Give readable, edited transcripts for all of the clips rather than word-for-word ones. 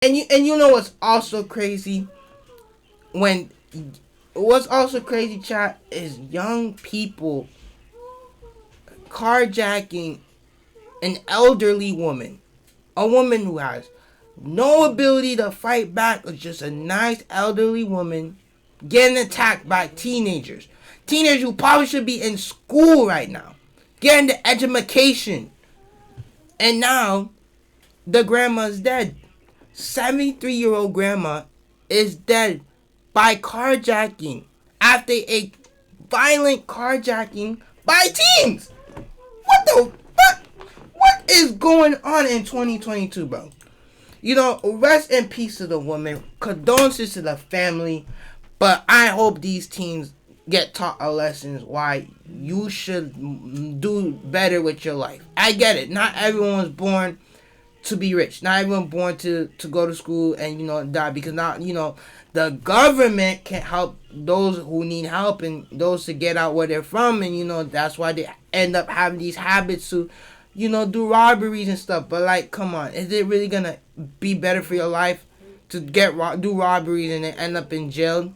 And you know what's also crazy? When what's also crazy, chat, is young people carjacking an elderly woman, a woman who has no ability to fight back, or just a nice elderly woman getting attacked by teenagers who probably should be in school right now, getting the education, and now the grandma's dead. 73-year-old grandma is dead by carjacking after a violent carjacking by teens. What the fuck? What is going on in 2022, bro? Rest in peace to the woman. Condolences to the family. But I hope these teens get taught a lesson why you should do better with your life. I get it. Not everyone was born to be rich. Not everyone born to go to school and die, because not the government can help those who need help and those to get out where they're from, and that's why they end up having these habits to do robberies and stuff. But like, come on, is it really gonna be better for your life to do robberies and then end up in jail?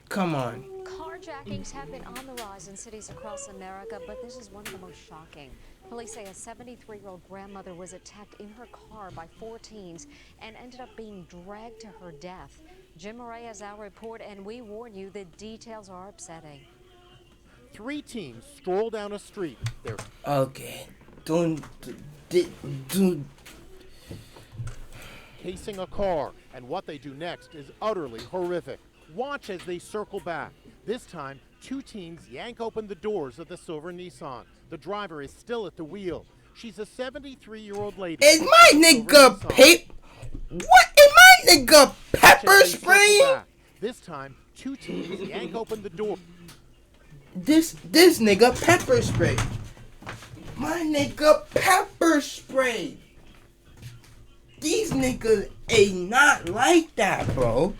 Come on. Carjackings have been on the rise in cities across America, but this is one of the most shocking. Police say a 73-year-old grandmother was attacked in her car by 4 teens and ended up being dragged to her death. Jim Murray has our report, and we warn you, the details are upsetting. 3 teens stroll down a street. They're Okay. Don't do. Casing a car, and what they do next is utterly horrific. Watch as they circle back. This time, 2 teens yank open the doors of the silver Nissan. The driver is still at the wheel. She's a 73-year-old lady. Is my nigga What? Is my nigga pepper spray? This time, 2 teens yank open the door. This nigga pepper spray. My nigga pepper spray. These niggas ain't not like that, bro.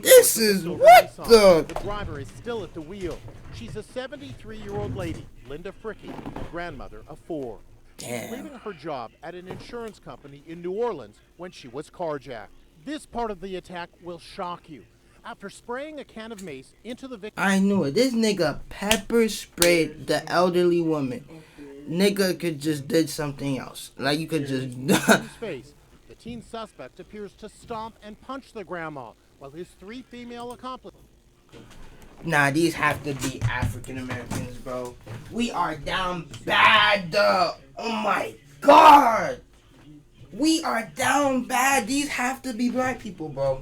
This is what the... The driver is still at the wheel. She's a 73-year-old lady, Linda Fricky, grandmother of 4. Damn. She's leaving her job at an insurance company in New Orleans when she was carjacked. This part of the attack will shock you. After spraying a can of mace into the victim... I knew it. This nigga pepper sprayed the elderly woman. Nigga could just did something else. Like, you could just... face. The teen suspect appears to stomp and punch the grandma, while his 3 female accomplices... Nah, these have to be African Americans, bro. We are down bad, oh my god. We are down bad. These have to be black people, bro.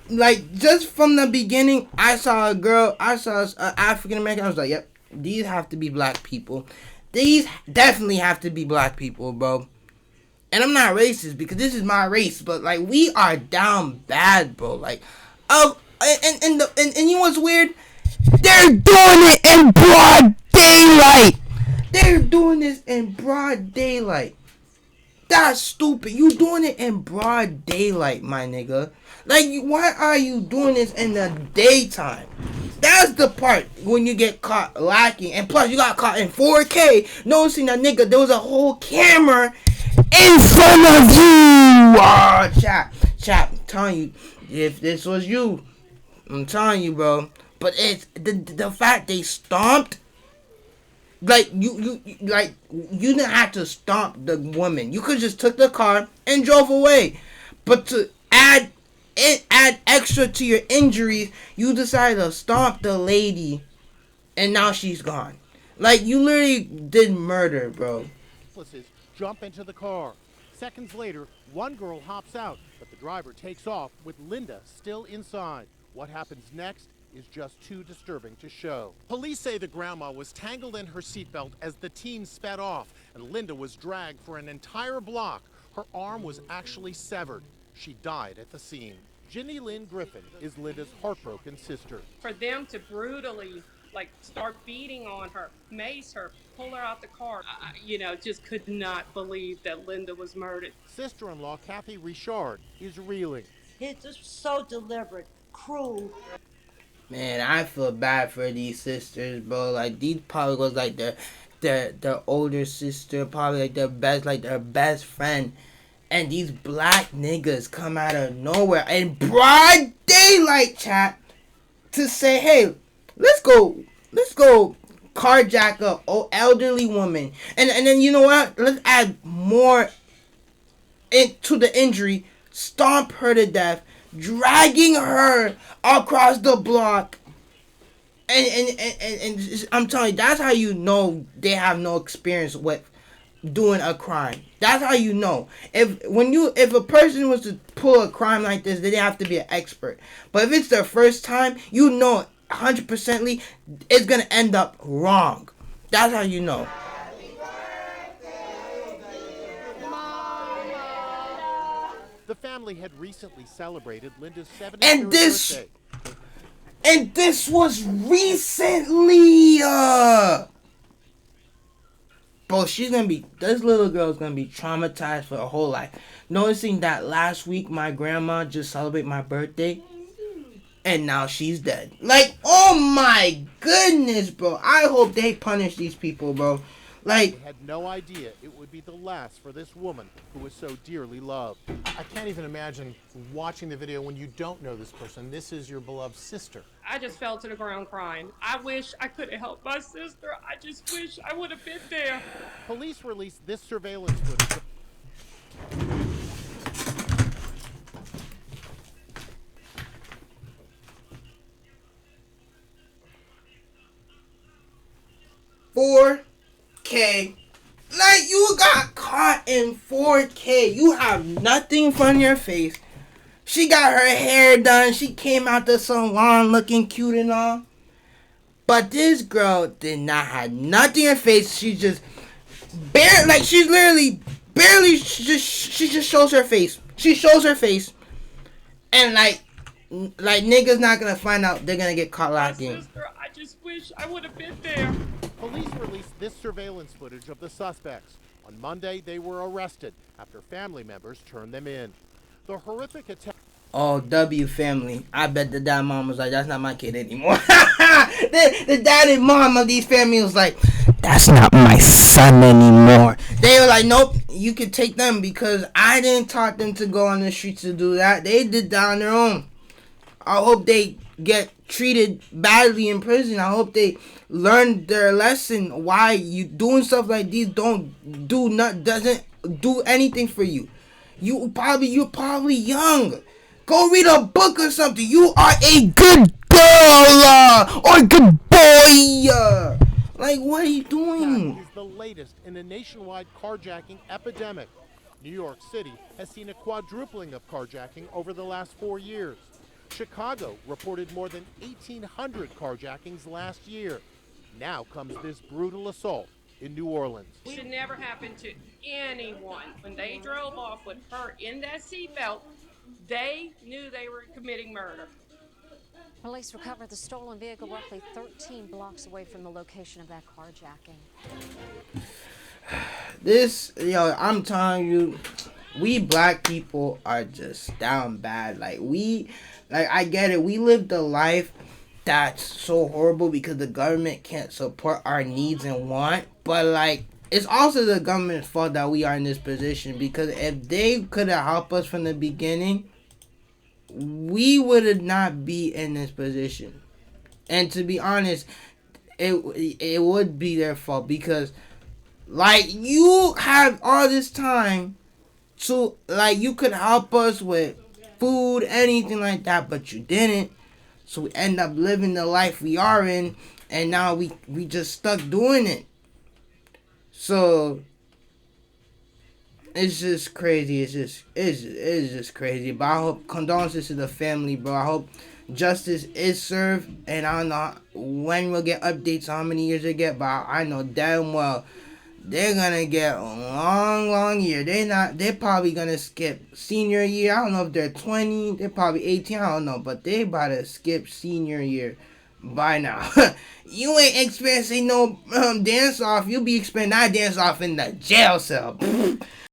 Like, just from the beginning, I saw an African American. I was like, yep, these have to be black people. These definitely have to be black people, bro. And I'm not racist because this is my race, but like, we are down bad, bro. Like, and you know what's weird? They're doing it in broad daylight. They're doing this in broad daylight. That's stupid. You doing it in broad daylight, my nigga. Like, why are you doing this in the daytime? That's the part when you get caught lacking. And plus, you got caught in 4K. Noticing that, nigga, there was a whole camera in front of you. Oh, chap, I'm telling you, if this was you, I'm telling you, bro. But it's the fact they stomped. Like, you didn't have to stomp the woman. You could just took the car and drove away. But to add extra to your injuries, you decided to stomp the lady, and now she's gone. Like, you literally did murder, bro. Jump into the car. Seconds later, one girl hops out, but the driver takes off with Linda still inside. What happens next is just too disturbing to show. Police say the grandma was tangled in her seatbelt as the teen sped off, and Linda was dragged for an entire block. Her arm was actually severed. She died at the scene. Ginny Lynn Griffin is Linda's heartbroken sister. For them to brutally, start beating on her, mace her, pull her out the car, just could not believe that Linda was murdered. Sister-in-law Kathy Richard is reeling. It's just so deliberate, cruel. Man, I feel bad for these sisters, bro. Like, these probably was like their older sister, probably like their best friend. and these black niggas come out of nowhere in broad daylight, chat, to say, hey, let's go carjack a elderly woman, and then you know what? Let's add more into the injury, stomp her to death, dragging her across the block. And I'm telling you, that's how you know they have no experience with doing a crime. That's how you know. If a person was to pull a crime like this, then they have to be an expert. But if it's their first time, you know 100%ly it's gonna end up wrong. That's how you know. The family had recently celebrated Linda's 73rd And birthday. this was recently. Bro, this little girl's gonna be traumatized for her whole life. Noticing that last week my grandma just celebrated my birthday, and now she's dead. Like, oh my goodness, bro. I hope they punish these people, bro. Like, They had no idea it would be the last for this woman who was so dearly loved. I can't even imagine watching the video when you don't know this person. This is your beloved sister. I just fell to the ground crying. I wish I could have helped my sister. I just wish I would have been there. Police released this surveillance footage. $4K. Like, you got caught in $4K. You have nothing from your face. She got her hair done. She came out the salon looking cute and all. But this girl did not have nothing in her face. She just she's literally barely, she just shows her face. She shows her face. And like niggas not gonna find out. They're gonna get caught locked in. Sister, I just wish I would have been there. Police released this surveillance footage of the suspects. On Monday, they were arrested after family members turned them in. The horrific attack. Oh, W family. I bet the dad mom was like, that's not my kid anymore. the dad and mom of these families was like, that's not my son anymore. They were like, nope, you can take them because I didn't taught them to go on the streets to do that. They did that on their own. I hope they get treated badly in prison. I hope they learn their lesson. Why you doing stuff like these doesn't do anything for you. You're probably young. Go read a book or something. You are a good girl or good boy. Like, what are you doing? Is the latest in a nationwide carjacking epidemic. New York City has seen a quadrupling of carjacking over the last 4 years. Chicago reported more than 1,800 carjackings last year. Now comes this brutal assault in New Orleans. It should never happen to anyone. When they drove off with her in that seatbelt, they knew they were committing murder. Police recovered the stolen vehicle roughly 13 blocks away from the location of that carjacking. I'm telling you, we black people are just down bad. I get it. We lived a life that's so horrible because the government can't support our needs and want. But it's also the government's fault that we are in this position, because if they could have helped us from the beginning, we would not be in this position. And to be honest, it would be their fault, because you have all this time to you could help us with food, anything like that, but you didn't. So we end up living the life we are in, and now we just stuck doing it. So it's just crazy. It's just crazy. But I hope condolences to the family, bro. I hope justice is served, and I don't know when we'll get updates on how many years they get, but I know damn well they're gonna get a long year. They're probably gonna skip senior year. I don't know if they're 20, they're probably 18, I don't know, but they about to skip senior year by now. You ain't experiencing no dance off. You'll be experiencing that dance off in the jail cell.